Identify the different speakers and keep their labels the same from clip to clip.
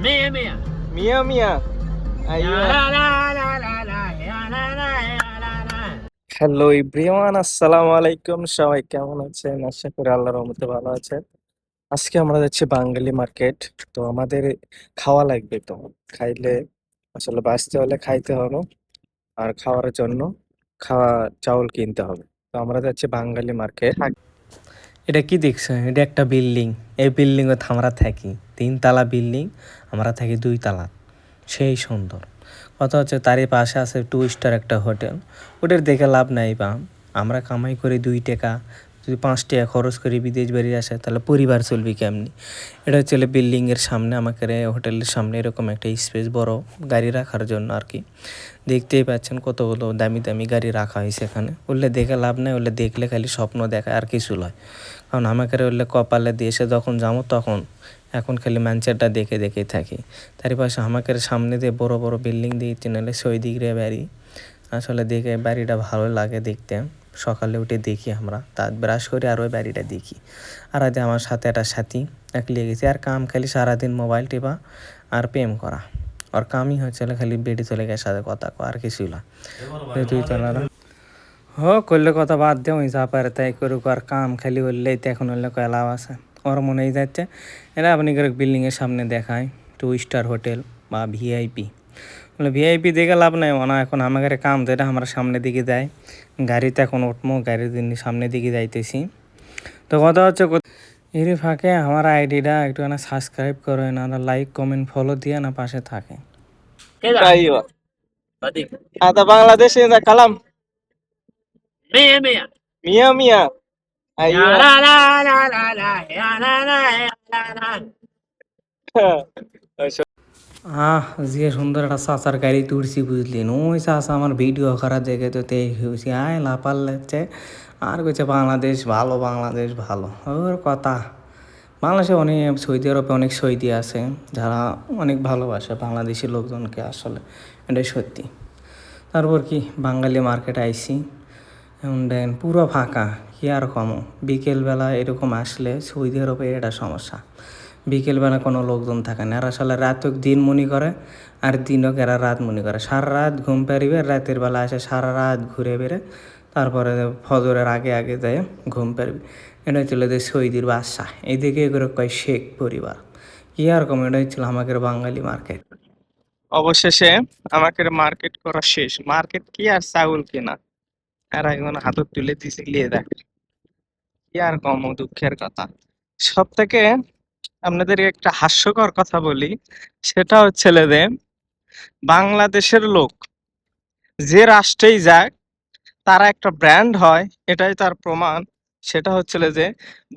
Speaker 1: Mia mia.
Speaker 2: মিয়া মিয়া
Speaker 1: La
Speaker 2: আইয়া।
Speaker 1: la la la la la la la la la la.
Speaker 2: Hello everyone, আসসালামু আলাইকুম। সবাই কেমন আছেন? আশা করি আল্লাহর রহমতে ভালো আছেন। আজকে আমরা যাচ্ছি বাঙালি মার্কেট। তো আমাদের খাওয়া লাগবে, তো খাইলে আসলে বাঁচতে হলে খাইতে হবে, আর খাওয়ার জন্য খাওয়া চাউল কিনতে হবে। তো আমরা যাচ্ছি বাঙালি মার্কেট।
Speaker 3: এটা কি দেখছো? এটা একটা বিল্ডিং। এই বিল্ডিংয়ে আমরা থাকি 3 তলা বিল্ডিং, আমরা থাকি 2 তলা। সেই সুন্দর। কথা হচ্ছে তারই পাশে আছে 2 স্টার একটা হোটেল। ওটার দেখে লাভ নাই বা আমরা কামাই করি 2 টাকা, যদি 5 টাকা খরচ করি বিদেশ বেরিয়ে আসে তাহলে পরিবার চলবে কেমনি? এটা হচ্ছে বিল্ডিংয়ের সামনে আমাদের হোটেলের সামনে এরকম একটা স্পেস বড় গাড়ি রাখার জন্য আর কি। দেখতেই পাচ্ছেন কতগুলো দামি দামি গাড়ি রাখা হয়েছে এখানে। ওগুলো দেখে লাভ নাই, ওগুলো দেখলে খালি স্বপ্ন দেখায় আর কিছু নয়। কারণ আমাকে ওগুলো কপালে দিয়েছে যখন যাবো তখন, এখন খালি ম্যানচেরটা দেখে দেখেই থাকি। তার পাশে আমাকে সামনে দিয়ে বড় বড় বিল্ডিং দিয়ে চিনালে সৈদিকরে বাড়ি। আসলে দেখে বাড়িটা ভালো লাগে দেখতে। সকালে উঠে দেখি আমরা, দাঁত ব্রাশ করে আর ওই বাড়িটা দেখি। আর আজ আমার সাথে একটা সাথী এক লেগে গেছে, আর কাম খালি সারাদিন মোবাইল টিপা আর প্রেম করা। আর কামই হচ্ছে খালি বেডি চলে গেছে সাথে কথা কয়, আর কিছুই না। তুই তো না করলে কথা বাদ দে, ওই যা পারে তাই করুক, আর কাম খালি হইলেই তো এখন হইলে কয় লাভ আছে। ওর মনে হয় যাচ্ছে এরা আপনি করে বিল্ডিংয়ের সামনে দেখায় 2 স্টার হোটেল বা ভিআইপি। বলে ভিআইপি দেখে লাভ নাই, মনে এখন আমাদের কাম যেটা আমরা সামনের দিকে যাই, গাড়িতে এখন উঠবো, গাড়ির দিন সামনের দিকে যাইতেছি। তো কথা হচ্ছে এর ফাঁকে আমার আইডিটা একটু না সাবস্ক্রাইব করে না, লাইক কমেন্ট ফলো দিয়ে না পাশে থাকে।
Speaker 1: Keda.
Speaker 2: আইয়া
Speaker 1: Badik.
Speaker 2: আদা বাংলাদেশে যা কালাম।
Speaker 1: Mia mia.
Speaker 2: মিয়া মিয়া
Speaker 1: La
Speaker 2: আইয়া।
Speaker 1: la la la la la la la la la la.
Speaker 3: যে সুন্দর একটা চাচার গাড়ি তুলছি বুঝলেন, ওই চাচা আমার ভিডিও করার জায়গায় তো তেই হয়েছি আয় লাপাল লাগছে। আর কইছে বাংলাদেশ ভালো, বাংলাদেশ ভালো। ওর কথা বাংলাদেশে অনেক, সৌদি আরবে অনেক সৌদি আছে যারা অনেক ভালোবাসে বাংলাদেশি লোকজনকে, আসলে এটাই সত্যি। তারপর কি বাঙালি মার্কেট আইসি, এখন দেন পুরো ফাঁকা, কি আর কমো। বিকেলবেলা এরকম আসলে সৌদি আরবে এটা সমস্যা, বিকেলবেলা কোনো লোকজন থাকে না। আর আসলে রাত হোক দিন মনে করে, আর দিন হোক এরা রাত মনে করে। সারা রাত ঘুম পারিবে, রাতের বেলা এসে সারা রাত ঘুরে বেড়ে তারপরে ফজরের আগে আগে যায় ঘুম পারবে। এটা হচ্ছিল যে সৌদির বাদশা, এইদিকে এগুলো কয় শেখ পরিবার। কি আর কম, এটা হচ্ছিল আমাদের বাঙালি মার্কেট।
Speaker 2: অবশেষে আমাকে মার্কেট করা শেষ। মার্কেট কি আর চাউল কিনা, আর একজন হাতত তুলে দিছে লিয়ে দেখ। কি আর কম দুঃখের কথা। সব থেকে আপনাদের একটা হাস্যকর কথা বলি, সেটা হচ্ছে যে বাংলাদেশের লোক যে রাষ্ট্রেই যায় তারা একটা ব্র্যান্ড হয়, এটাই তার প্রমাণ। সেটা হচ্ছে যে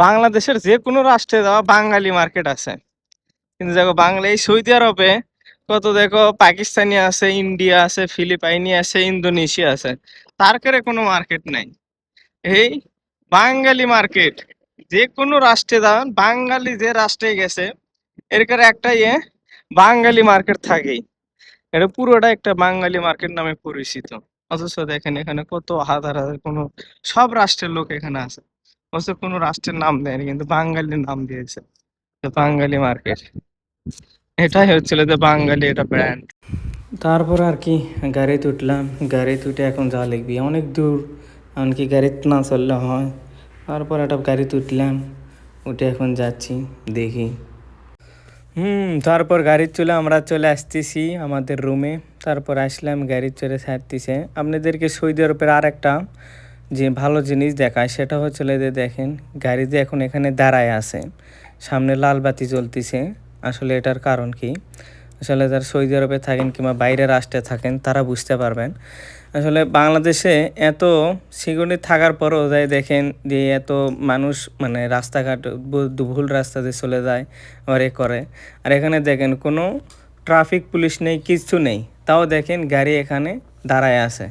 Speaker 2: বাংলাদেশের যে কোনো রাষ্ট্রে যাওয়া বাঙালি মার্কেট আছে, কিন্তু দেখো বাংলা এই সৌদি আরবে কত দেখো পাকিস্তানি আছে, ইন্ডিয়া আছে, ফিলিপাইনি আছে, ইন্দোনেশিয়া আছে, তার করে কোনো মার্কেট নাই। এই বাঙালি মার্কেট যে কোনো রাষ্ট্রে যান, বাঙালি যে রাষ্ট্রে গেছে এর করে একটা বাঙালি মার্কেট থাকেই। এটা পুরোটা একটা বাঙালি মার্কেট নামে পরিচিত। অথচ দেখেন এখানে কত হাজার হাজার কোনো সব রাষ্ট্রের লোক এখানে আছে, অথচ কোনো রাষ্ট্রের নাম দেয়নি, কিন্তু বাঙালির নাম দিয়েছে, তো বাঙালি মার্কেট। এটাই হচ্ছিল যে বাঙালি এটা ব্র্যান্ড।
Speaker 3: তারপর আর কি গাড়িতে উঠলাম, গাড়িতে উঠে এখন যা লিখবি অনেক দূর, এমনকি গাড়িতে না চললে হয়। তারপর একটা গাড়িতে উঠলাম, উঠে এখন যাচ্ছি দেখি। তারপর গাড়ির চলে আমরা চলে আসতেছি আমাদের রুমে। তারপর আসলাম গাড়ির চলে ছাড়তেছে। আপনাদেরকে সৌদি আরবের আর একটা যে ভালো জিনিস দেখায়, সেটা হচ্ছে যে দেখেন গাড়িতে এখন এখানে দাঁড়ায় আছে, সামনে লাল বাতি জ্বলতেছে। আসলে এটার কারণ কি, আসলে যারা সৌদি আরবে থাকেন কিংবা বাইরের রাষ্ট্রে থাকেন তারা বুঝতে পারবেন। আসলে বাংলাদেশে এত সিকিউরিটি থাকার পরও যাই দেখেন যে এত মানুষ মানে রাস্তাঘাট ভুল রাস্তাতে চলে যায় আর এ করে। আর এখানে দেখেন কোনো ট্রাফিক পুলিশ নেই, কিচ্ছু নেই, তাও দেখেন গাড়ি এখানে দাঁড়ায় আছে।